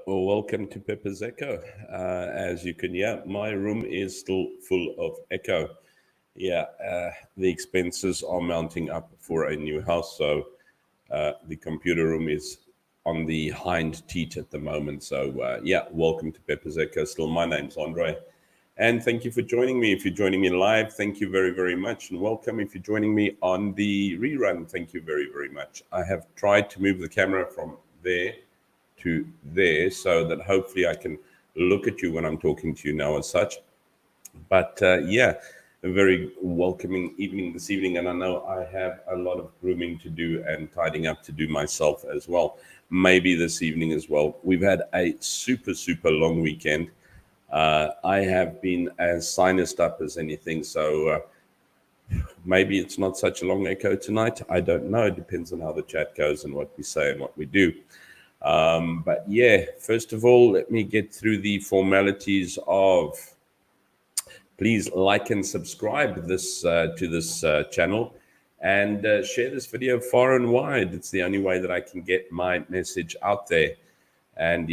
Well, welcome to Pepper's Echo. As you can hear, my room is still full of echo. The expenses are mounting up for a new house, so the computer room is on the hind teat at the moment. Welcome to Pepper's Echo. Still, my name's Andre, and thank you for joining me. If you're joining me live, thank you very, very much, and welcome. If you're joining me on the rerun, thank you very, very much. I have tried to move the camera from there to there so that hopefully I can look at you when I'm talking to you now as such. A very welcoming evening this evening, and I know I have a lot of grooming to do and tidying up to do myself as well. Maybe this evening as well. We've had a super, super long weekend. I have been as sinused up as anything, so maybe it's not such a long echo tonight. I don't know. It depends on how the chat goes and what we say and what we do. First of all, let me get through the formalities of please like and subscribe to this channel and share this video far and wide. It's the only way that I can get my message out there. And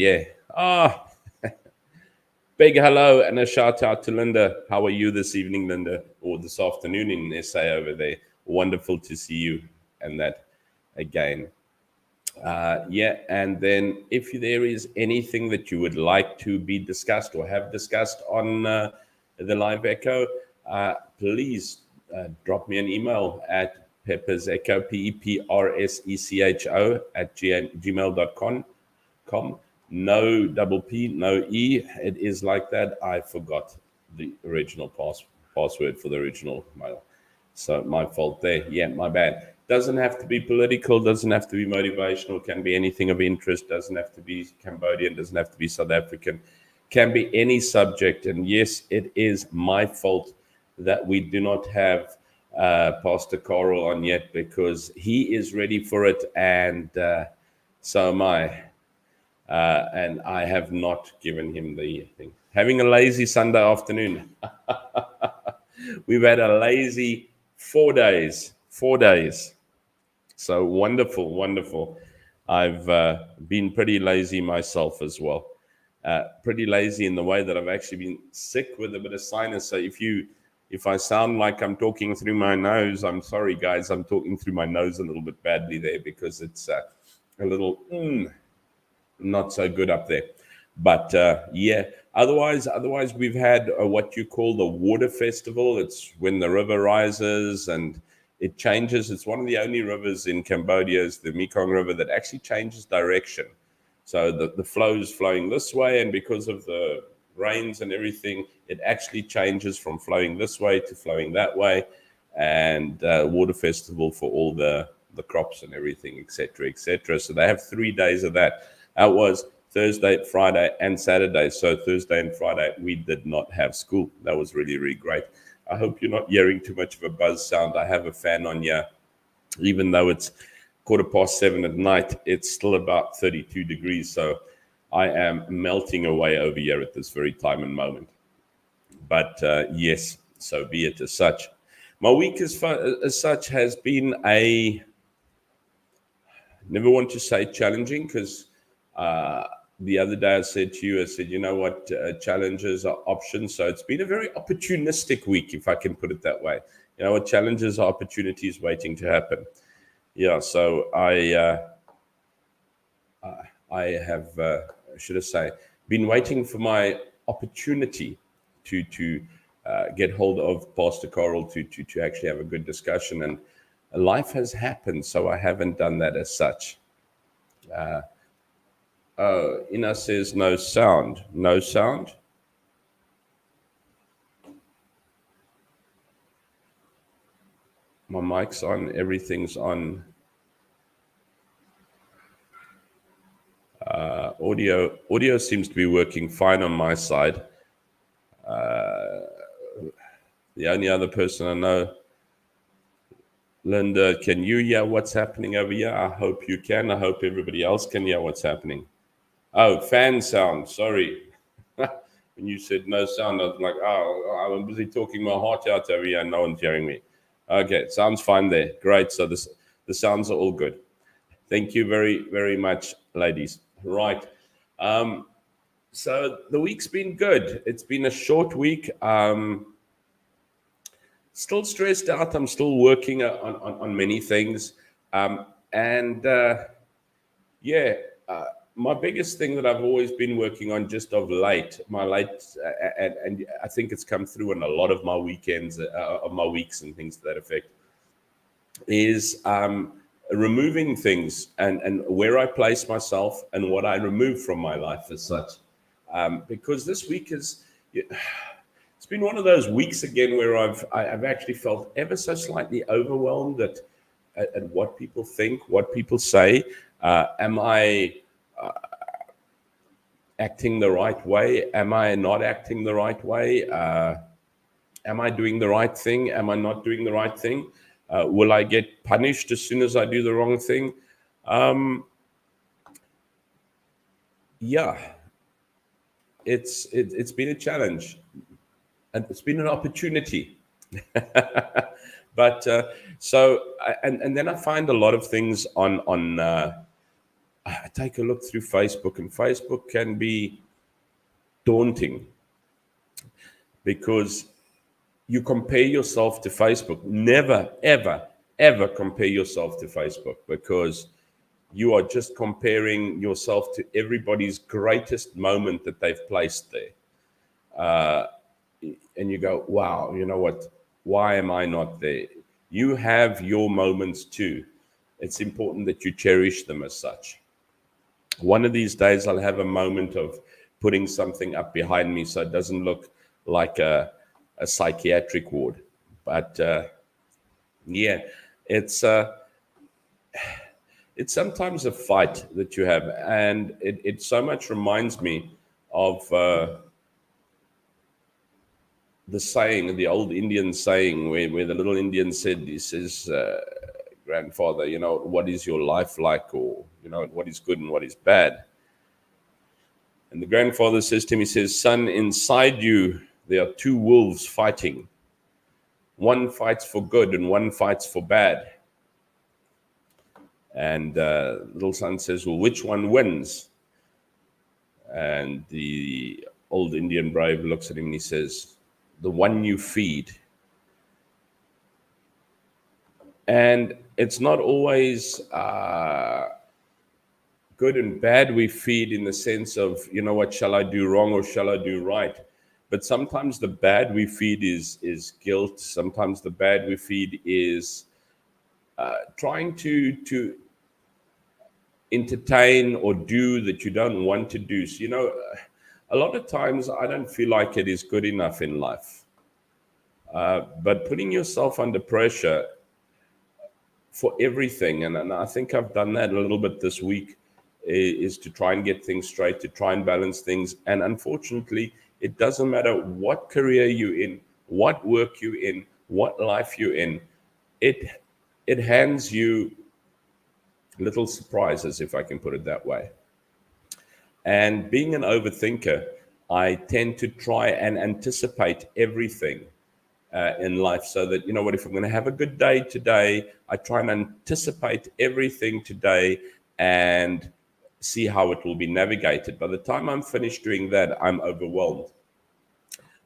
big hello and a shout out to Linda. How are you this evening, Linda, or this afternoon in SA over there? Wonderful to see you and that again. And then if there is anything that you would like to be discussed or have discussed on the live echo, please drop me an email at peppersecho, PEPRSECHO at gmail.com. No double P, no E. It is like that. I forgot the original password for the original mail. So my fault there. Yeah, my bad. Doesn't have to be political, doesn't have to be motivational, can be anything of interest, doesn't have to be Cambodian, doesn't have to be South African, can be any subject. And yes, it is my fault that we do not have Pastor Carl on yet, because he is ready for it, and so am I. And I have not given him the thing. Having a lazy Sunday afternoon. We've had a lazy 4 days. 4 days. So wonderful. I've been pretty lazy myself as well. Pretty lazy in the way that I've actually been sick with a bit of sinus. So if I sound like I'm talking through my nose, I'm sorry, guys. I'm talking through my nose a little bit badly there because it's a little not so good up there. But otherwise we've had what you call the water festival. It's when the river rises and it changes. It's one of the only rivers in Cambodia, is the Mekong River, that actually changes direction. So the flow is flowing this way, and because of the rains and everything, it actually changes from flowing this way to flowing that way. And water festival for all the crops and everything, etc. So they have 3 days of that. That was Thursday, Friday, and Saturday. So Thursday and Friday, we did not have school. That was really, really great. I hope you're not hearing too much of a buzz sound. I have a fan on here. Even though it's 7:15 at night, it's still about 32 degrees. So I am melting away over here at this very time and moment. But yes, so be it as such. My week as such has been never want to say challenging, because the other day I said, you know what, challenges are options. So it's been a very opportunistic week, if I can put it that way. You know what, challenges are opportunities waiting to happen. Yeah, so I have, been waiting for my opportunity to get hold of Pastor Carl to actually have a good discussion. And life has happened, so I haven't done that as such. Ina says no sound. No sound? My mic's on. Everything's on. Audio seems to be working fine on my side. The only other person I know, Linda, can you hear what's happening over here? I hope you can. I hope everybody else can hear what's happening. Oh, fan sound. Sorry. When you said no sound, I was like, I was busy talking my heart out over here and no one's hearing me. Okay, sounds fine there. Great. So the sounds are all good. Thank you very, very much, ladies. Right. So the week's been good. It's been a short week. Still stressed out. I'm still working on many things. And yeah, my biggest thing that I've always been working on just of late, and I think it's come through in a lot of my weekends, of my weeks and things to that effect, is removing things and where I place myself and what I remove from my life as such. Because this week it's been one of those weeks again where I've actually felt ever so slightly overwhelmed at what people think, what people say. Am I acting the right way? Am I not acting the right way? Am I doing the right thing? Am I not doing the right thing? Will I get punished as soon as I do the wrong thing? Yeah, it's been a challenge, and it's been an opportunity. But and then I find a lot of things on. I take a look through Facebook, and Facebook can be daunting because you compare yourself to Facebook. Never, ever, ever compare yourself to Facebook, because you are just comparing yourself to everybody's greatest moment that they've placed there. And you go, wow, you know what? Why am I not there? You have your moments too. It's important that you cherish them as such. One of these days, I'll have a moment of putting something up behind me so it doesn't look like a psychiatric ward. But yeah, it's sometimes a fight that you have, and it so much reminds me of the saying, the old Indian saying, where the little Indian said, he says, grandfather, what is your life like? Or, what is good and what is bad? And the grandfather says to him, he says, son, inside you, there are two wolves fighting. One fights for good and one fights for bad. And little son says, well, which one wins? And the old Indian brave looks at him and he says, the one you feed. And it's not always good and bad we feed in the sense of, what, shall I do wrong or shall I do right? But sometimes the bad we feed is guilt. Sometimes the bad we feed is trying to entertain or do that you don't want to do. So, a lot of times I don't feel like it is good enough in life. But putting yourself under pressure for everything, and I think I've done that a little bit this week, is to try and get things straight, to try and balance things. And unfortunately, it doesn't matter what career you're in, what work you're in, what life you're in, it hands you little surprises, if I can put it that way. And being an overthinker, I tend to try and anticipate everything in life, so that, what, if I'm going to have a good day today, I try and anticipate everything today and see how it will be navigated. By the time I'm finished doing that, I'm overwhelmed,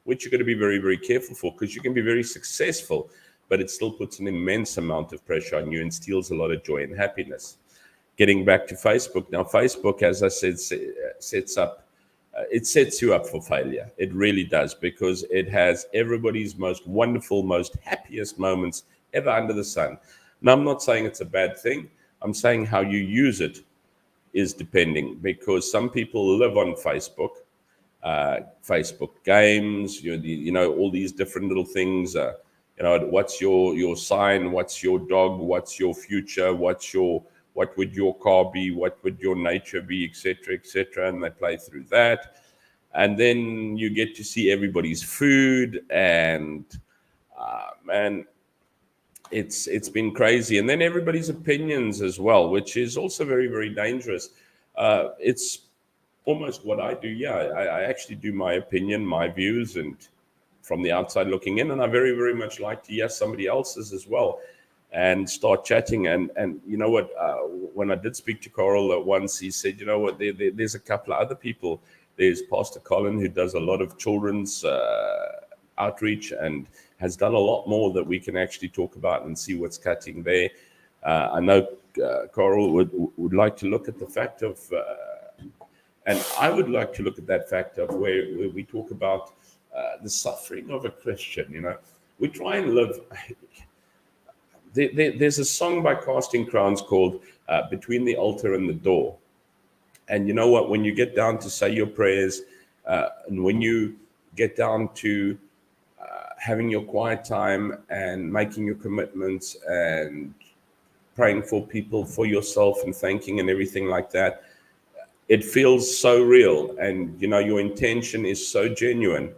which you're going to be very, very careful for, because you can be very successful, but it still puts an immense amount of pressure on you and steals a lot of joy and happiness. Getting back to Facebook. Now, Facebook, as I said, it sets you up for failure. It really does, because it has everybody's most wonderful, most happiest moments ever under the sun. Now, I'm not saying it's a bad thing. I'm saying how you use it is depending, because some people live on Facebook, Facebook games, all these different little things. What's your sign? What's your dog? What's your future? What would your car be? What would your nature be, etc., etc.? And they play through that. And then you get to see everybody's food, and man, it's been crazy. And then everybody's opinions as well, which is also very, very dangerous. It's almost what I do. Yeah, I actually do my opinion, my views, and from the outside looking in, and I very, very much like to hear somebody else's as well. and start chatting. And you know what? When I did speak to Coral once, he said, you know what? There's a couple of other people. There's Pastor Colin, who does a lot of children's outreach and has done a lot more that we can actually talk about and see what's cutting there. I know Coral would like to look at the fact of, and I would like to look at that fact of where we talk about the suffering of a Christian. You know, we try and live. There's a song by Casting Crowns called Between the Altar and the Door. And you know what? When you get down to say your prayers, and when you get down to having your quiet time and making your commitments and praying for people, for yourself, and thanking and everything like that, it feels so real. And, you know, your intention is so genuine.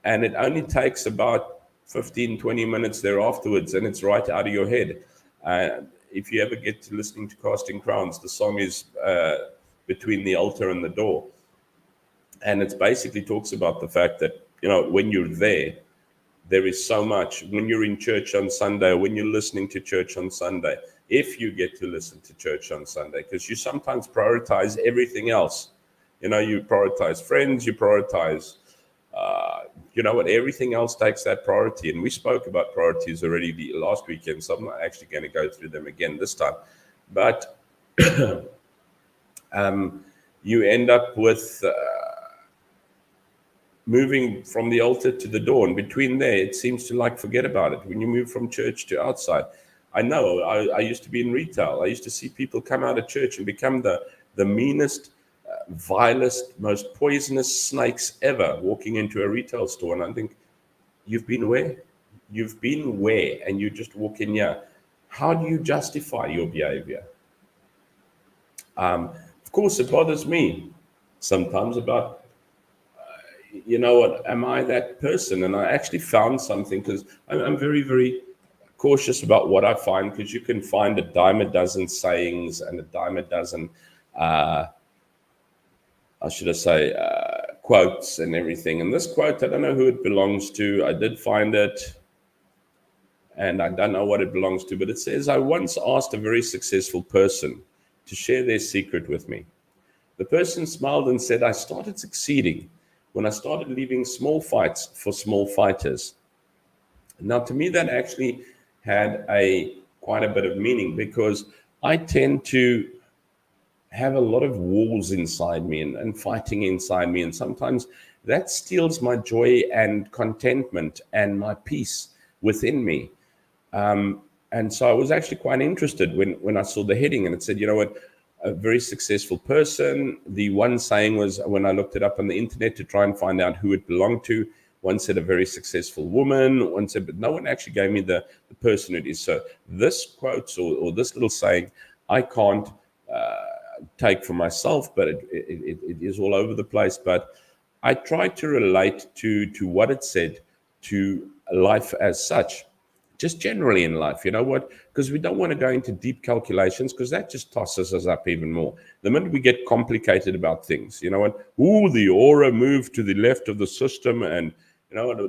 And it only takes about 15, 20 minutes there afterwards, and it's right out of your head. If you ever get to listening to Casting Crowns, the song is Between the Altar and the Door. And it basically talks about the fact that, you know, when you're there, there is so much. When you're in church on Sunday, when you're listening to church on Sunday, if you get to listen to church on Sunday, because you sometimes prioritize everything else. You know, you prioritize friends, you prioritize, you know what, everything else takes that priority. And we spoke about priorities already last weekend, so I'm not actually going to go through them again this time. But you end up with moving from the altar to the door, and between there, it seems to like forget about it. When you move from church to outside, I know I used to be in retail. I used to see people come out of church and become the meanest, vilest, most poisonous snakes ever walking into a retail store. And I think, you've been where? You've been where? And you just walk in here. How do you justify your behavior? Of course, it bothers me sometimes about, you know what, am I that person? And I actually found something, because I'm very, very cautious about what I find, because you can find a dime a dozen sayings and a dime a dozen, quotes and everything. And this quote, I don't know who it belongs to. I did find it, and I don't know what it belongs to, but it says, I once asked a very successful person to share their secret with me. The person smiled and said, I started succeeding when I started leaving small fights for small fighters. Now, to me, that actually had quite a bit of meaning, because I tend to have a lot of walls inside me and fighting inside me. And sometimes that steals my joy and contentment and my peace within me. And so I was actually quite interested when I saw the heading, and it said, you know what, a very successful person. The one saying was, when I looked it up on the internet to try and find out who it belonged to, one said a very successful woman, one said, but no one actually gave me the person it is. So this quote or this little saying, I can't take for myself, but it is all over the place. But I tried to relate to what it said to life as such. Just generally in life, you know what? Because we don't want to go into deep calculations, because that just tosses us up even more. The minute we get complicated about things, you know what? Ooh, the aura moved to the left of the system, and you know what?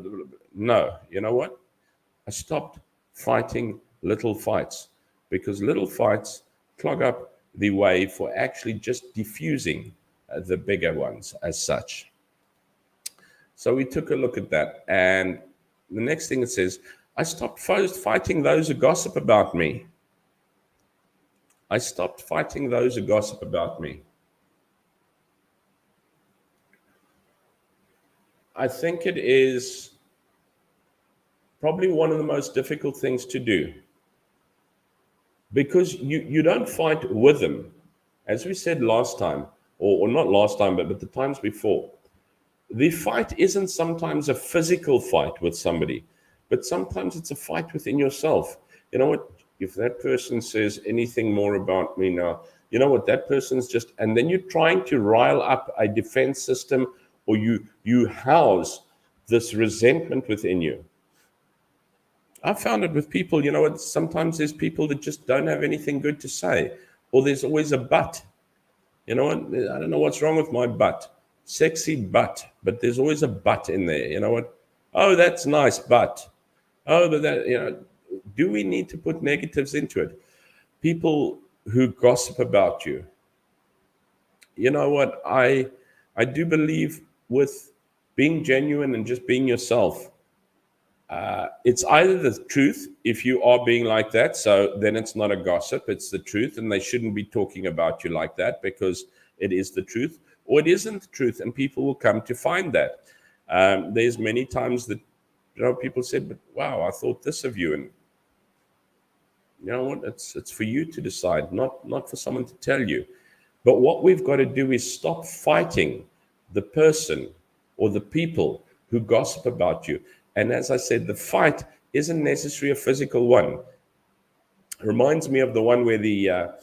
No, you know what? I stopped fighting little fights, because little fights clog up the way for actually just diffusing the bigger ones as such. So we took a look at that, and the next thing it says, I stopped fighting those who gossip about me. I stopped fighting those who gossip about me. I think it is probably one of the most difficult things to do, because you don't fight with them. As we said last time, or not last time, but the times before, the fight isn't sometimes a physical fight with somebody, but sometimes it's a fight within yourself. You know what? If that person says anything more about me now, you know what? That person's just, and then you're trying to rile up a defense system, or you house this resentment within you. I found it with people, you know what? Sometimes there's people that just don't have anything good to say, or there's always a but. You know what? I don't know what's wrong with my butt. Sexy butt, but there's always a but in there. You know what? Oh, that's nice, but. Oh, but that, you know, Do we need to put negatives into it? People who gossip about you. You know what? I do believe with being genuine and just being yourself. It's either the truth if you are being like that, so then it's not a gossip, it's the truth, and they shouldn't be talking about you like that because it is the truth, or it isn't the truth, and people will come to find that. There's many times that people said, "But wow, I thought this of you," and you know what? It's for you to decide, not for someone to tell you. But what we've got to do is stop fighting the person or the people who gossip about you. And as I said, the fight isn't necessarily a physical one. It reminds me of the one where the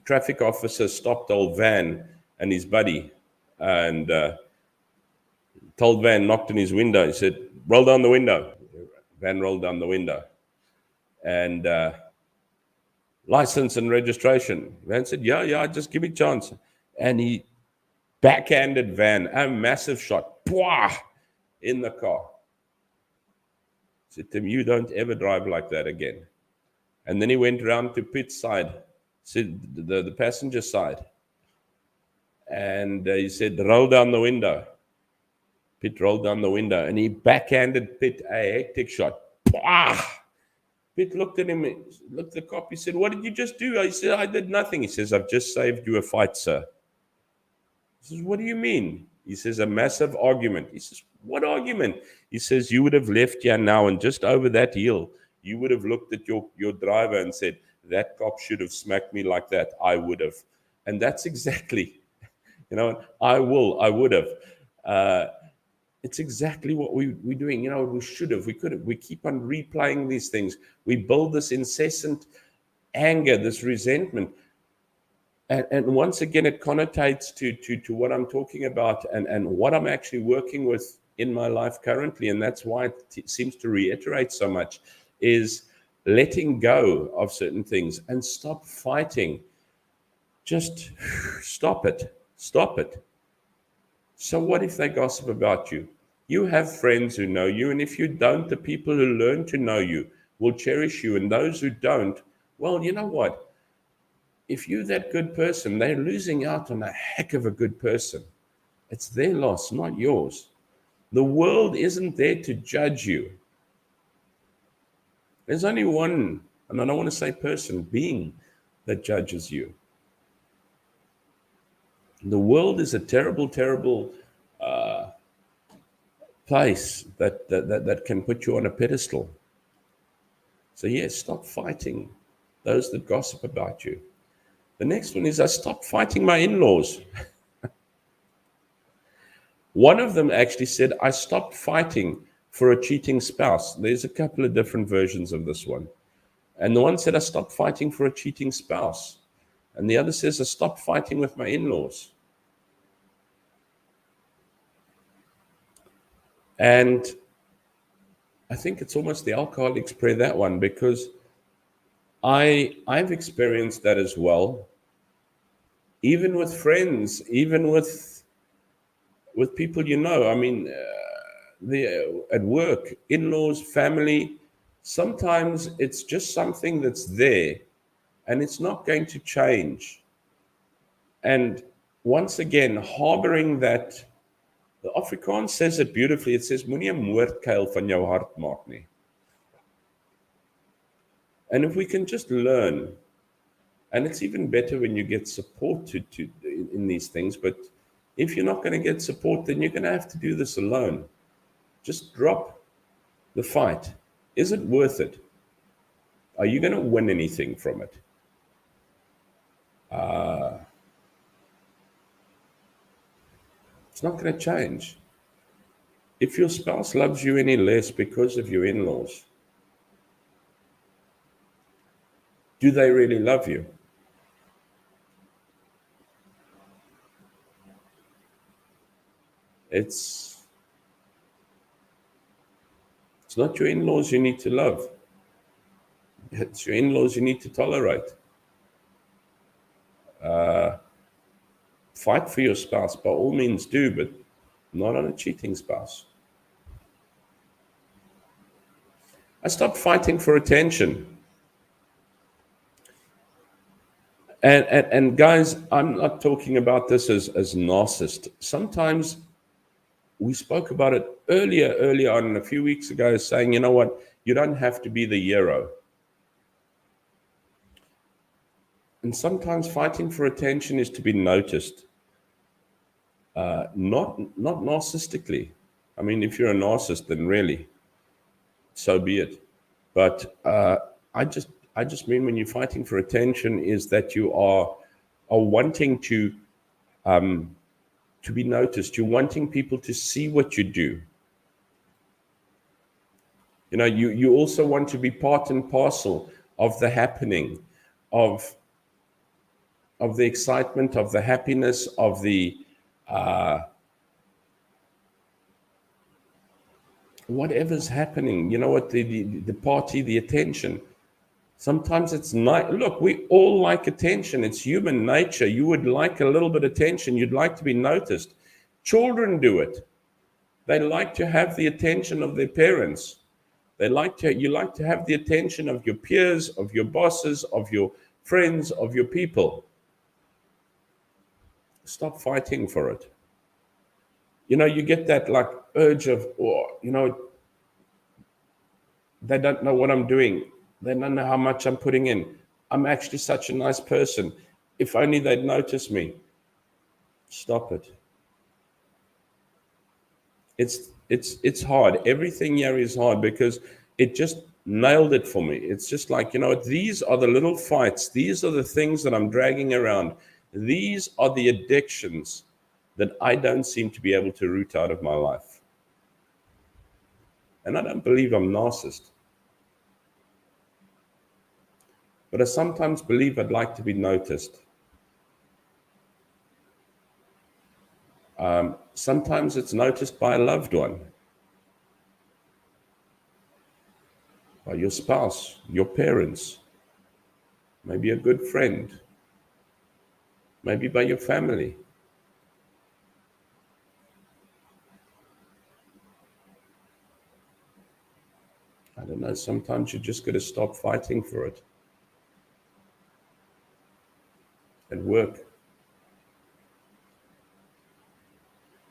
traffic officer stopped old Van and his buddy, and told Van, knocked on his window. He said, "Roll down the window." Van rolled down the window. And license and registration. Van said, yeah, just give me a chance. And he backhanded Van, a massive shot, pwah, in the car. Said to him, "You don't ever drive like that again." And then he went around to Pitt's side, said the passenger side. And he said, "Roll down the window." Pitt rolled down the window and he backhanded Pitt a hectic shot. Pwah! Pitt looked at him, looked at the cop. He said, "What did you just do?" He said, "I did nothing." He says, "I've just saved you a fight, sir." He says, "What do you mean?" He says, "A massive argument." He says, "What argument?" He says, "You would have left here now, and just over that hill, you would have looked at your driver and said, 'That cop should have smacked me like that. I would have.'" And that's exactly, I would have. It's exactly what we're doing. We should have, we could have. We keep on replaying these things. We build this incessant anger, this resentment. And once again, it connotates to what I'm talking about and what I'm actually working with in my life currently. And that's why it seems to reiterate so much, is letting go of certain things and stop fighting. Just stop it. Stop it. So what if they gossip about you? You have friends who know you, and if you don't, the people who learn to know you will cherish you, and those who don't, well, you know what? If you're that good person, they're losing out on a heck of a good person. It's their loss, not yours. The world isn't there to judge you. There's only one, and I don't want to say person, being that judges you. The world is a terrible, terrible place that can put you on a pedestal. So yes, stop fighting those that gossip about you. The next one is I stopped fighting my in-laws. One of them actually said, "I stopped fighting for a cheating spouse." There's a couple of different versions of this one. And the one said, "I stopped fighting for a cheating spouse." And the other says, "I stopped fighting with my in-laws." And I think it's almost the alcoholics prayer, that one, because I've experienced that as well. Even with friends, even with people I mean, at work, in-laws, family. Sometimes it's just something that's there, and it's not going to change. And once again, harboring that. The Afrikaans says it beautifully. It says, "Moenie 'n moordkuil van jou hart maak nie." And if we can just learn, and it's even better when you get support in these things, but if you're not going to get support, then you're going to have to do this alone. Just drop the fight. Is it worth it? Are you going to win anything from it? It's not going to change. If your spouse loves you any less because of your in-laws, do they really love you? It's not your in-laws you need to love. It's your in-laws you need to tolerate. Fight for your spouse, by all means do, but not on a cheating spouse. I stopped fighting for attention. And guys, I'm not talking about this as narcissist. Sometimes we spoke about it earlier on a few weeks ago, saying, you know what, you don't have to be the hero. And sometimes fighting for attention is to be noticed, not narcissistically. I mean, if you're a narcissist, then really, so be it. But I just mean when you're fighting for attention is that you are wanting to be noticed. You're wanting people to see what you do. You know, you also want to be part and parcel of the happening, of the excitement, of the happiness, of the whatever's happening. You know what, the party, the attention. Sometimes it's not. Look, we all like attention. It's human nature. You would like a little bit of attention. You'd like to be noticed. Children do it. They like to have the attention of their parents. You like to have the attention of your peers, of your bosses, of your friends, of your people. Stop fighting for it. You know, you get that like urge of, oh, you know, they don't know what I'm doing. They don't know how much I'm putting in. I'm actually such a nice person. If only they'd notice me. Stop it. It's hard. Everything here is hard because it just nailed it for me. It's just like, you know, these are the little fights. These are the things that I'm dragging around. These are the addictions that I don't seem to be able to root out of my life. And I don't believe I'm narcissist. But I sometimes believe I'd like to be noticed. Sometimes it's noticed by a loved one, by your spouse, your parents, maybe a good friend, maybe by your family. I don't know, sometimes you just got to stop fighting for it and work.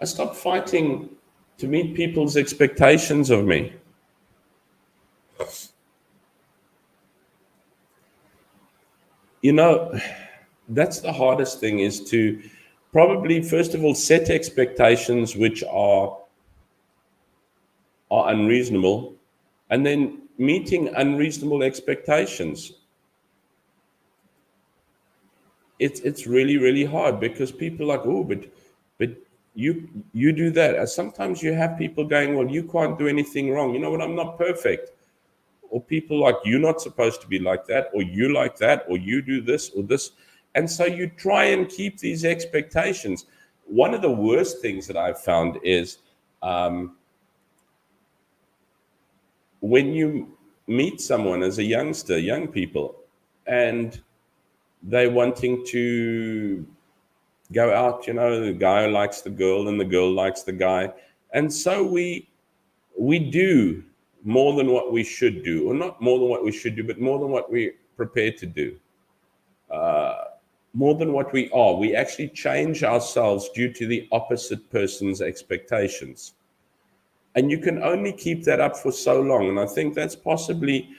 I stopped fighting to meet people's expectations of me. You know, that's the hardest thing, is to probably, first of all, set expectations which are unreasonable, and then meeting unreasonable expectations. It's really, really hard because people are like, oh, but you do that. And sometimes you have people going, well, you can't do anything wrong. You know what? I'm not perfect. Or people like, you're not supposed to be like that, or you like that, or you do this or this. And so you try and keep these expectations. One of the worst things that I've found is when you meet someone as a youngster, young people, and they're wanting to go out, you know, the guy likes the girl and the girl likes the guy. And so we do more than what we should do, or not more than what we should do, but more than what we're prepared to do, more than what we are. We actually change ourselves due to the opposite person's expectations. And you can only keep that up for so long. And I think that's possibly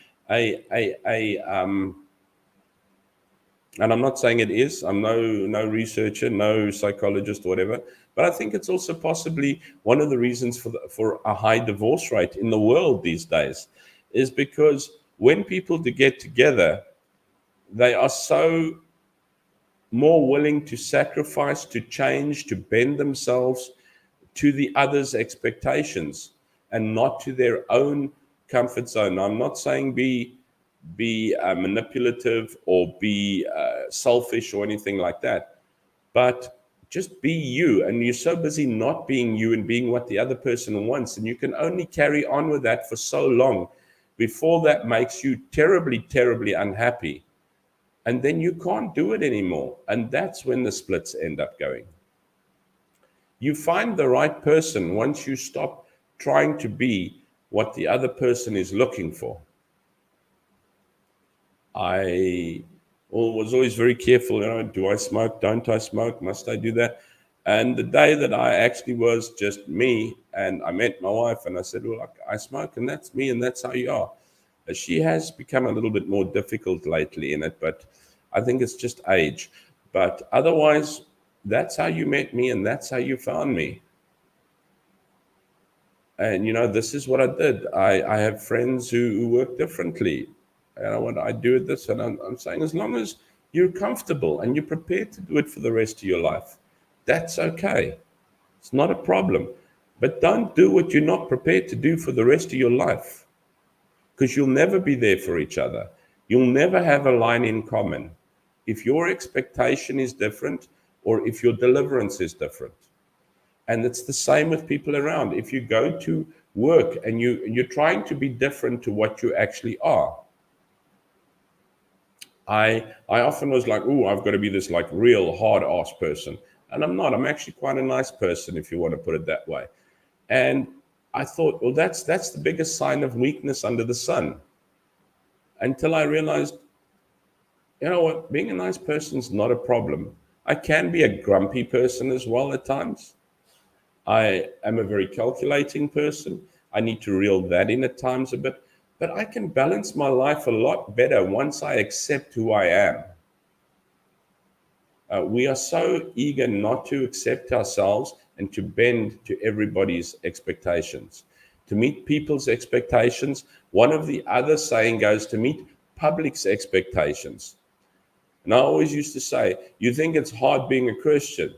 and I'm not saying it is, I'm no researcher, no psychologist or whatever, but I think it's also possibly one of the reasons for a high divorce rate in the world these days, is because when people get together, they are so more willing to sacrifice, to change, to bend themselves to the other's expectations and not to their own comfort zone. I'm not saying be manipulative or be selfish or anything like that, but just be you. And you're so busy not being you and being what the other person wants, and you can only carry on with that for so long before that makes you terribly, terribly unhappy, and then you can't do it anymore. And that's when the splits end up going. You find the right person once you stop trying to be what the other person is looking for. I was always very careful, do I smoke? Don't I smoke? Must I do that? And the day that I actually was just me and I met my wife and I said, well, I smoke and that's me and that's how you are. She has become a little bit more difficult lately in it, but I think it's just age. But otherwise, that's how you met me and that's how you found me. And this is what I did. I have friends who work differently, and what I do with this, and I'm saying, as long as you're comfortable and you're prepared to do it for the rest of your life, that's okay. It's not a problem. But don't do what you're not prepared to do for the rest of your life, because you'll never be there for each other. You'll never have a line in common if your expectation is different or if your deliverance is different. And it's the same with people around. If you go to work and you're trying to be different to what you actually are. I often was like, oh, I've got to be this like real hard ass person. And I'm not. I'm actually quite a nice person, if you want to put it that way. And I thought, well, that's the biggest sign of weakness under the sun. Until I realized, you know what, being a nice person is not a problem. I can be a grumpy person as well at times. I am a very calculating person. I need to reel that in at times a bit, but I can balance my life a lot better once I accept who I am. We are so eager not to accept ourselves and to bend to everybody's expectations, to meet people's expectations. One of the other saying goes to meet public's expectations. And I always used to say, you think it's hard being a Christian?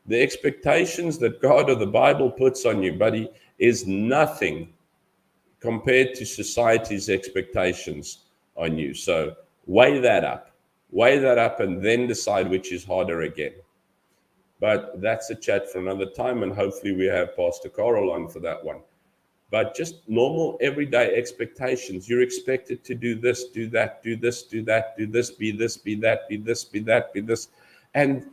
The expectations that God or the Bible puts on you, buddy, is nothing compared to society's expectations on you. So weigh that up, and then decide which is harder again. But that's a chat for another time, and hopefully we have Pastor Carl on for that one. But just normal everyday expectations. You're expected to do this, do that, do this, do that, do this, be this, be that, be this, be that, be this. And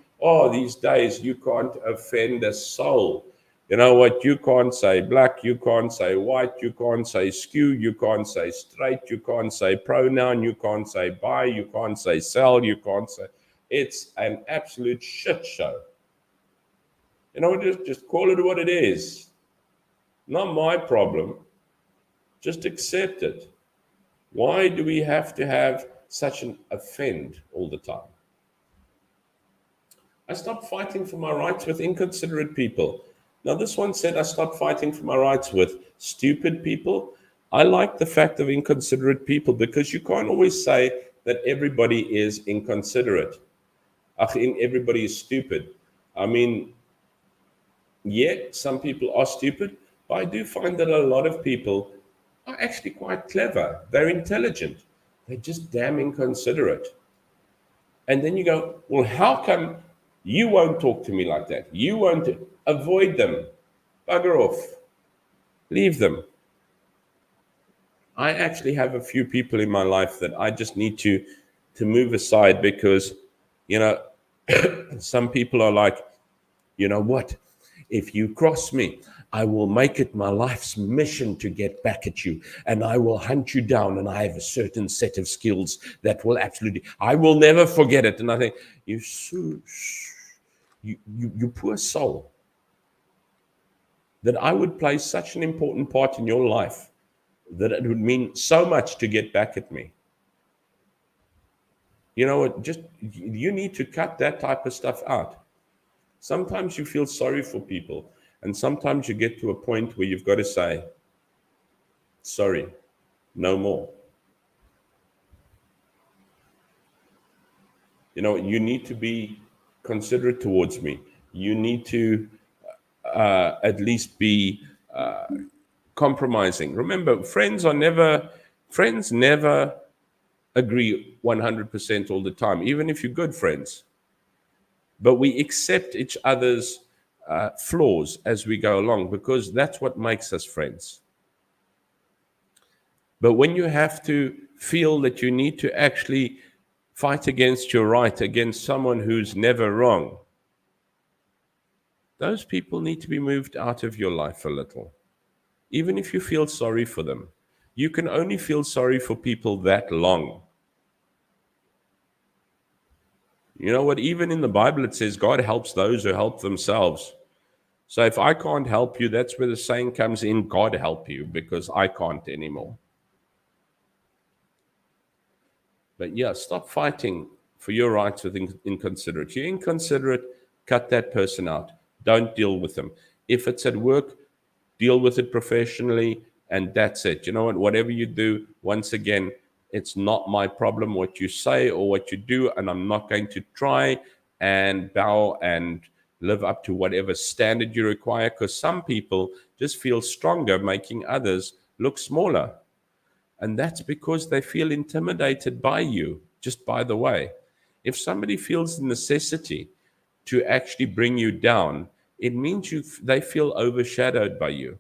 these days you can't offend a soul. You know what? You can't say black, you can't say white, you can't say skew, you can't say straight, you can't say pronoun, you can't say buy, you can't say sell, you can't say. It's an absolute shit show. Just call it what it is. Not my problem. Just accept it. Why do we have to have such an offend all the time? I stopped fighting for my rights with inconsiderate people. Now, this one said I stopped fighting for my rights with stupid people. I like the fact of inconsiderate people because you can't always say that everybody is inconsiderate. Everybody is stupid. I mean, some people are stupid, but I do find that a lot of people are actually quite clever. They're intelligent. They're just damn inconsiderate. And then you go, well, how come you won't talk to me like that? You won't avoid them. Bugger off. Leave them. I actually have a few people in my life that I just need to move aside because, some people are like, you know what? If you cross me, I will make it my life's mission to get back at you, and I will hunt you down, and I have a certain set of skills that will I will never forget it. And I think, you poor soul, that I would play such an important part in your life that it would mean so much to get back at me. You need to cut that type of stuff out. Sometimes you feel sorry for people, and sometimes you get to a point where you've got to say, sorry, no more. You need to be considerate towards me. You need to at least be compromising. Remember, friends never agree 100% all the time, even if you're good friends. But we accept each other's flaws as we go along because that's what makes us friends. But when you have to feel that you need to actually fight against your right, against someone who's never wrong, those people need to be moved out of your life a little. Even if you feel sorry for them, you can only feel sorry for people that long. You know what? Even in the Bible, it says God helps those who help themselves. So if I can't help you, that's where the saying comes in, God help you, because I can't anymore. But yeah, stop fighting for your rights with inconsiderate. You're inconsiderate, cut that person out. Don't deal with them. If it's at work, deal with it professionally, and that's it. You know what? Whatever you do, once again, it's not my problem what you say or what you do, and I'm not going to try and bow and live up to whatever standard you require, because some people just feel stronger making others look smaller. And that's because they feel intimidated by you. Just by the way, if somebody feels the necessity to actually bring you down, it means they feel overshadowed by you.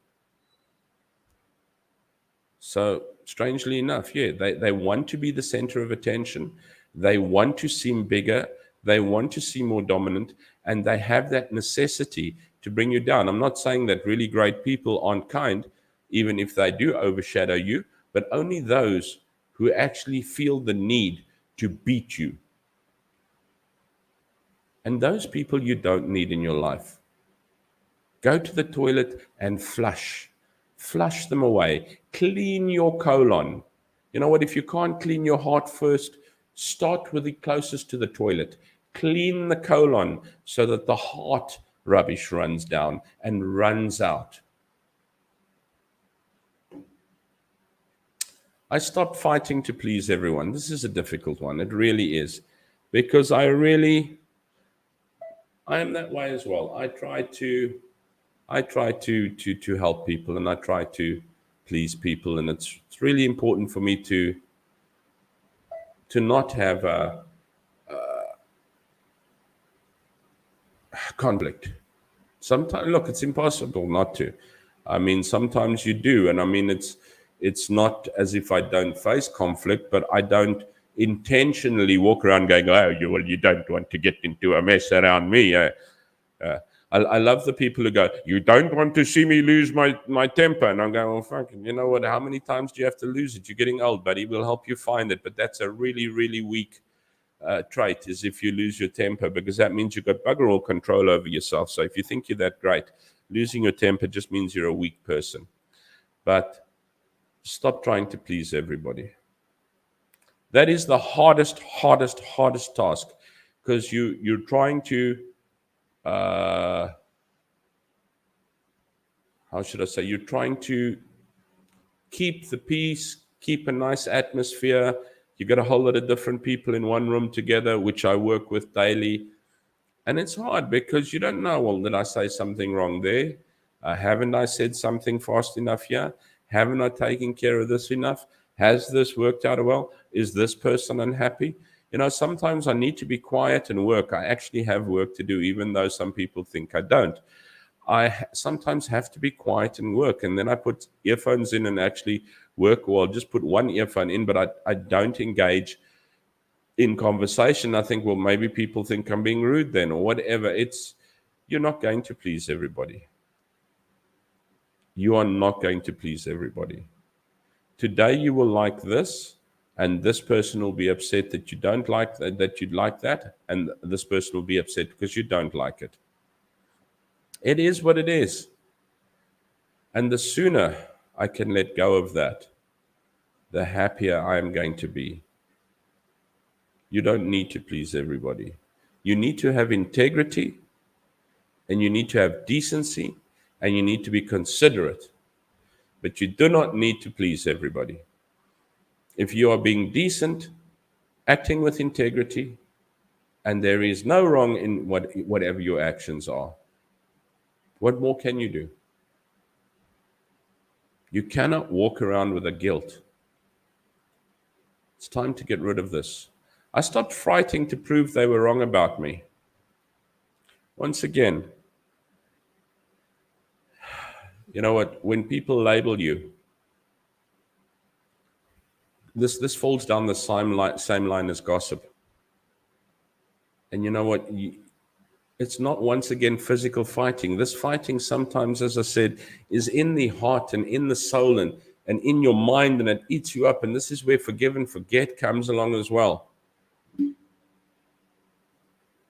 So, strangely enough, yeah, they want to be the center of attention. They want to seem bigger. They want to seem more dominant. And they have that necessity to bring you down. I'm not saying that really great people aren't kind, even if they do overshadow you, but only those who actually feel the need to beat you. And those people you don't need in your life. Go to the toilet and flush. Flush them away. Clean your colon. You know what? If you can't clean your heart first, start with the closest to the toilet. Clean the colon so that the heart rubbish runs down and runs out. I stopped fighting to please everyone. This is a difficult one. It really is. Because I am that way as well. I try to help people, and I try to please people, and it's really important for me to not have a conflict. Sometimes, look, it's impossible not to. I mean, sometimes you do, and I mean, it's not as if I don't face conflict, but I don't intentionally walk around going, "Oh, you don't want to get into a mess around me." I love the people who go, "You don't want to see me lose my temper," and I'm going, "Well, fucking, you know what? How many times do you have to lose it? You're getting old, buddy. We'll help you find it." But that's a really, really weak trait, is if you lose your temper, because that means you've got bugger all control over yourself. So if you think you're that great, losing your temper just means you're a weak person. But stop trying to please everybody. That is the hardest task, because you're trying to how should I say? You're trying to keep the peace, keep a nice atmosphere. You got a whole lot of different people in one room together, which I work with daily. And it's hard because you don't know, well, did I say something wrong there? Haven't I said something fast enough here? Haven't I taken care of this enough? Has this worked out well? Is this person unhappy? You know, sometimes I need to be quiet and work. I actually have work to do, even though some people think I don't. I sometimes have to be quiet and work, and then I put earphones in and actually work, or I'll just put one earphone in, but I don't engage in conversation. I think, well, maybe people think I'm being rude then, or whatever. You're not going to please everybody. You are not going to please everybody. Today you will like this, and this person will be upset that you don't like that you'd like that, and this person will be upset because you don't like it. It is what it is. And the sooner I can let go of that, the happier I am going to be. You don't need to please everybody. You need to have integrity, and you need to have decency, and you need to be considerate. But you do not need to please everybody. If you are being decent, acting with integrity, and there is no wrong in whatever your actions are, what more can you do? You cannot walk around with a guilt. It's time to get rid of this. I stopped fighting to prove they were wrong about me. Once again, you know what? When people label you, this falls down the same line as gossip. And you know what? It's not, once again, physical fighting. This fighting sometimes, as I said, is in the heart and in the soul and in your mind, and it eats you up. And this is where forgive and forget comes along as well.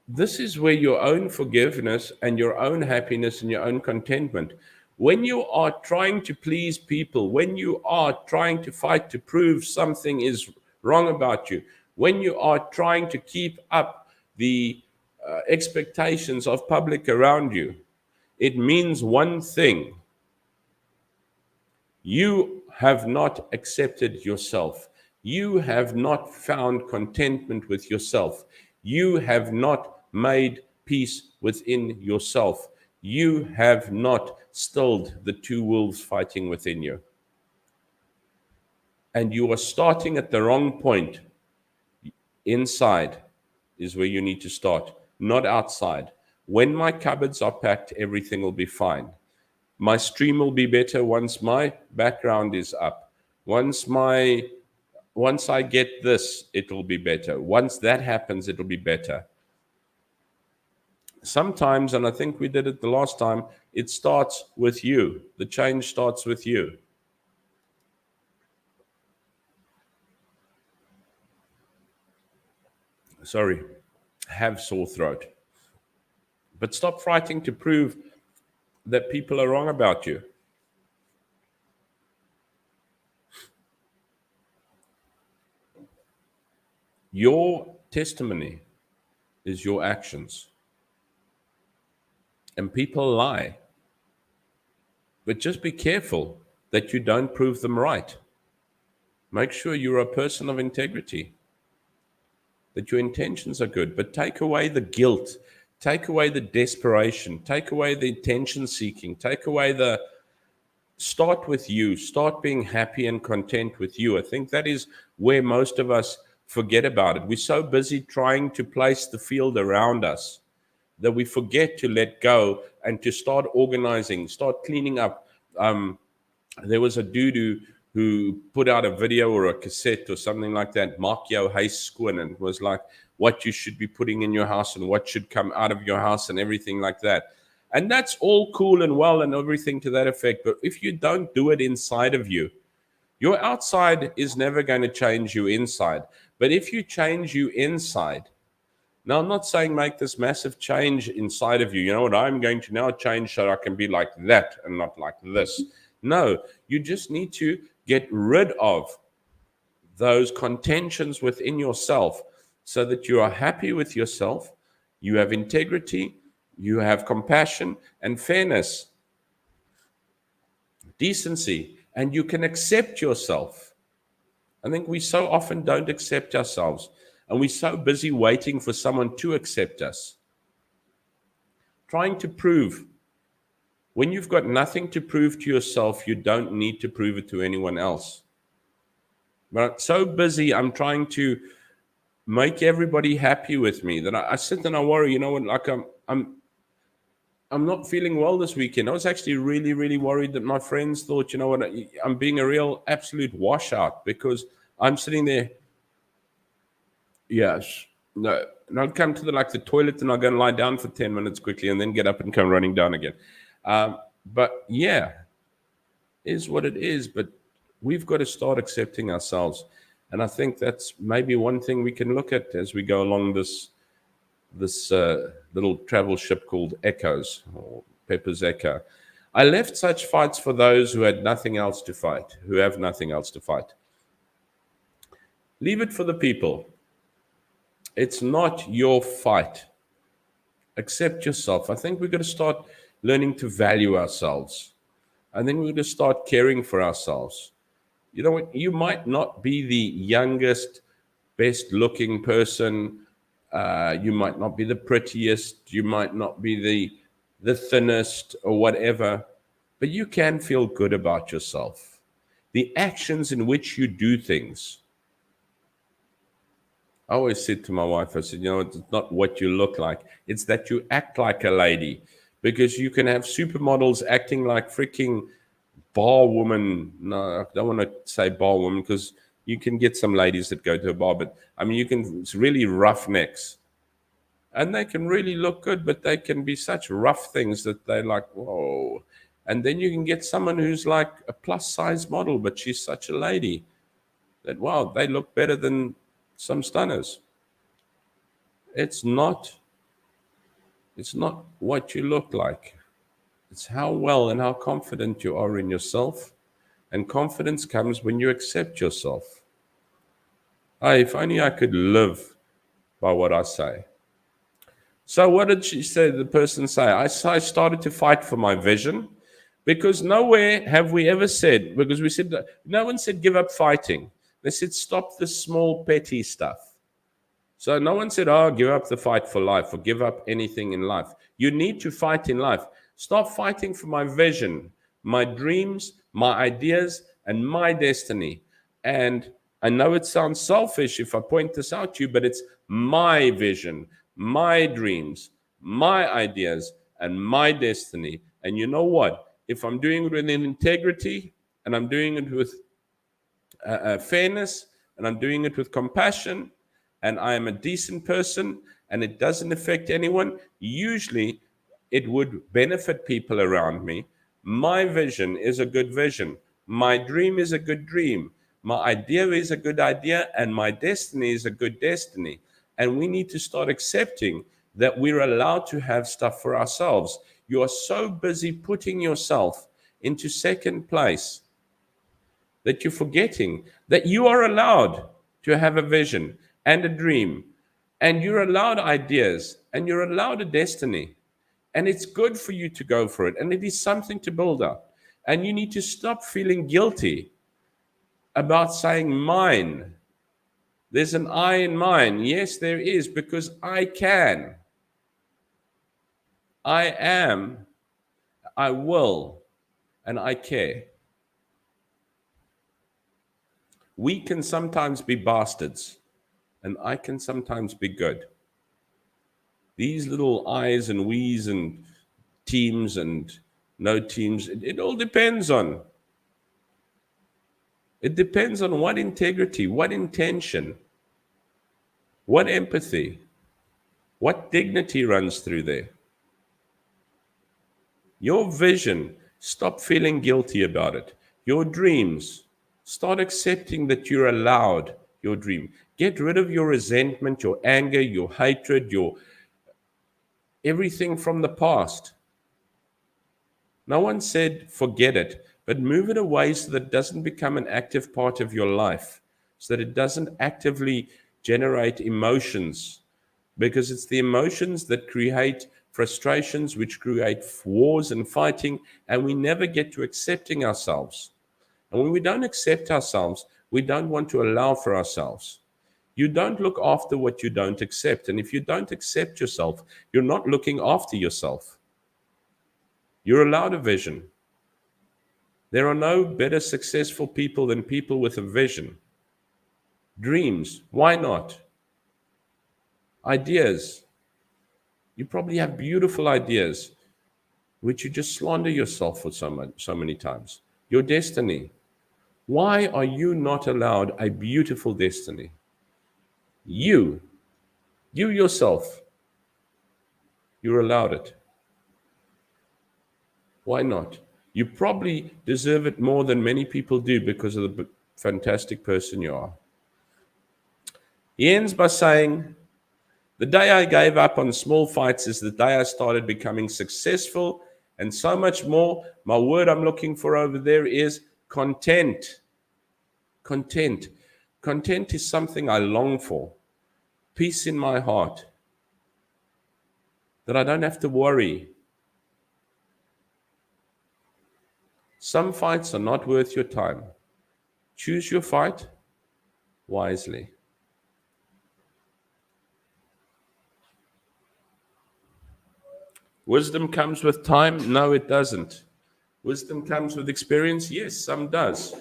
this is where your own forgiveness and your own happiness and your own contentment, when you are trying to please people, when you are trying to fight to prove something is wrong about you, when you are trying to keep up the expectations of public around you, it means one thing: you have not accepted yourself. You have not found contentment with yourself. You have not made peace within yourself. You have not stilled the two wolves fighting within you. And you are starting at the wrong point. Inside is where you need to start, not outside. When my cupboards are packed, everything will be fine. My stream will be better once my background is up. Once I get this, it will be better. Once that happens, it will be better. Sometimes, and I think we did it the last time, it starts with you. The change starts with you. Sorry, have sore throat. But stop fighting to prove that people are wrong about you. Your testimony is your actions. And people lie. But just be careful that you don't prove them right. Make sure you're a person of integrity, that your intentions are good, but take away the guilt, take away the desperation, take away the attention seeking, take away the start with you, start being happy and content with you. I think that is where most of us forget about it. We're so busy trying to place the field around us that we forget to let go and to start organizing, start cleaning up. There was a dude who put out a video or a cassette or something like that, Mark Yo Heiskoen, and it was like what you should be putting in your house and what should come out of your house and everything like that. And that's all cool and well and everything to that effect. But if you don't do it inside of you, your outside is never going to change you inside. But if you change you inside, now, I'm not saying make this massive change inside of you. You know what? I'm going to now change so I can be like that and not like this. No, you just need to get rid of those contentions within yourself so that you are happy with yourself, you have integrity, you have compassion and fairness, decency, and you can accept yourself. I think we so often don't accept ourselves. And we're so busy waiting for someone to accept us. Trying to prove. When you've got nothing to prove to yourself, you don't need to prove it to anyone else. But I'm so busy, I'm trying to make everybody happy with me that I sit and I worry, you know what, like I'm not feeling well this weekend. I was actually really, really worried that my friends thought, you know what, I'm being a real absolute washout because I'm sitting there. Yes. No. And I'll come to the toilet and I'll go and lie down for 10 minutes quickly and then get up and come running down again. But yeah, is what it is. But we've got to start accepting ourselves. And I think that's maybe one thing we can look at as we go along this little travel ship called Echoes or Pepper's Echo. I left such fights for those who had nothing else to fight, who have nothing else to fight. Leave it for the people. It's not your fight. Accept yourself. I think we've got to start learning to value ourselves. I think we've got to start caring for ourselves. You know what? You might not be the youngest, best looking person. You might not be the prettiest. You might not be the thinnest or whatever. But you can feel good about yourself. The actions in which you do things. I always said to my wife, I said, you know, it's not what you look like. It's that you act like a lady. Because you can have supermodels acting like freaking bar woman. No, I don't want to say bar woman because you can get some ladies that go to a bar. But, I mean, it's really roughnecks. And they can really look good, but they can be such rough things that they're like, whoa. And then you can get someone who's like a plus size model, but she's such a lady that, wow, they look better than some stunners. It's not It's not what you look like. It's how well and how confident you are in yourself. And confidence comes when you accept yourself. If only I could live by what I say. So what did she say? The person say, I started to fight for my vision, because nowhere have we ever said, because we said, no one said give up fighting. They said stop the small petty stuff. So no one said, oh, give up the fight for life or give up anything in life. You need to fight in life. Stop fighting for my vision, my dreams, my ideas, and my destiny. And I know it sounds selfish if I point this out to you, but it's my vision, my dreams, my ideas, and my destiny. And you know what? If I'm doing it with integrity, and I'm doing it with fairness, and I'm doing it with compassion, and I am a decent person, and it doesn't affect anyone, usually it would benefit people around me. My vision is a good vision. My dream is a good dream. My idea is a good idea, and my destiny is a good destiny. And we need to start accepting that we're allowed to have stuff for ourselves. You are so busy putting yourself into second place that you're forgetting that you are allowed to have a vision and a dream, and you're allowed ideas, and you're allowed a destiny. And it's good for you to go for it, and it is something to build up. And you need to stop feeling guilty about saying mine. There's an I in mine. Yes, there is, because I can. I am, I will, and I care. We can sometimes be bastards, and I can sometimes be good. These little I's and we's and teams and no teams, it all depends on. It depends on what integrity, what intention, what empathy, what dignity runs through there. Your vision, stop feeling guilty about it. Your dreams, start accepting that you're allowed your dream. Get rid of your resentment, your anger, your hatred, your everything from the past. No one said forget it, but move it away so that it doesn't become an active part of your life, so that it doesn't actively generate emotions, because it's the emotions that create frustrations, which create wars and fighting, and we never get to accepting ourselves. And when we don't accept ourselves, we don't want to allow for ourselves. You don't look after what you don't accept. And if you don't accept yourself, you're not looking after yourself. You're allowed a vision. There are no better successful people than people with a vision. Dreams, why not? Ideas. You probably have beautiful ideas, which you just slander yourself for so many times. Your destiny. Why are you not allowed a beautiful destiny? You yourself, you're allowed it. Why not? You probably deserve it more than many people do because of the fantastic person you are. He ends by saying, the day I gave up on small fights is the day I started becoming successful, and so much more. My word I'm looking for over there is content. Content. Content is something I long for. Peace in my heart. That I don't have to worry. Some fights are not worth your time. Choose your fight wisely. Wisdom comes with time? No, it doesn't. Wisdom comes with experience? Yes, some does.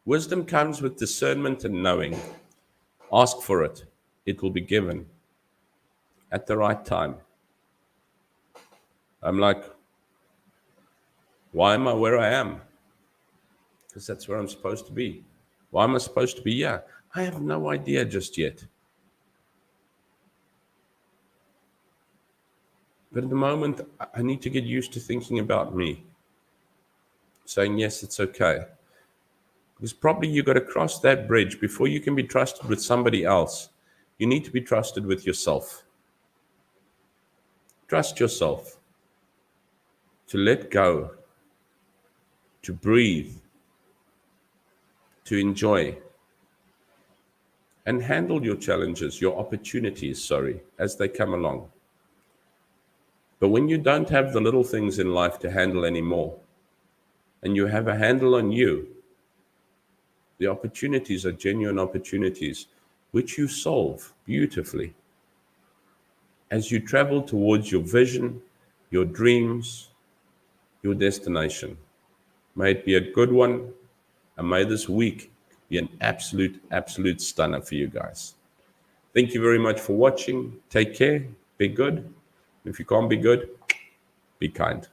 Wisdom comes with discernment and knowing. Ask for it. It will be given at the right time. I'm like, why am I where I am? Because that's where I'm supposed to be. Why am I supposed to be here? I have no idea just yet. But at the moment, I need to get used to thinking about me. Saying, yes, it's okay. Because probably you've got to cross that bridge before you can be trusted with somebody else. You need to be trusted with yourself. Trust yourself to let go, to breathe, to enjoy, and handle your challenges, your opportunities, as they come along. But when you don't have the little things in life to handle anymore, and you have a handle on you, the opportunities are genuine opportunities which you solve beautifully. As you travel towards your vision, your dreams, your destination. May it be a good one, and may this week be an absolute stunner for you guys. Thank you very much for watching. Take care. Be good. If you can't be good, be kind.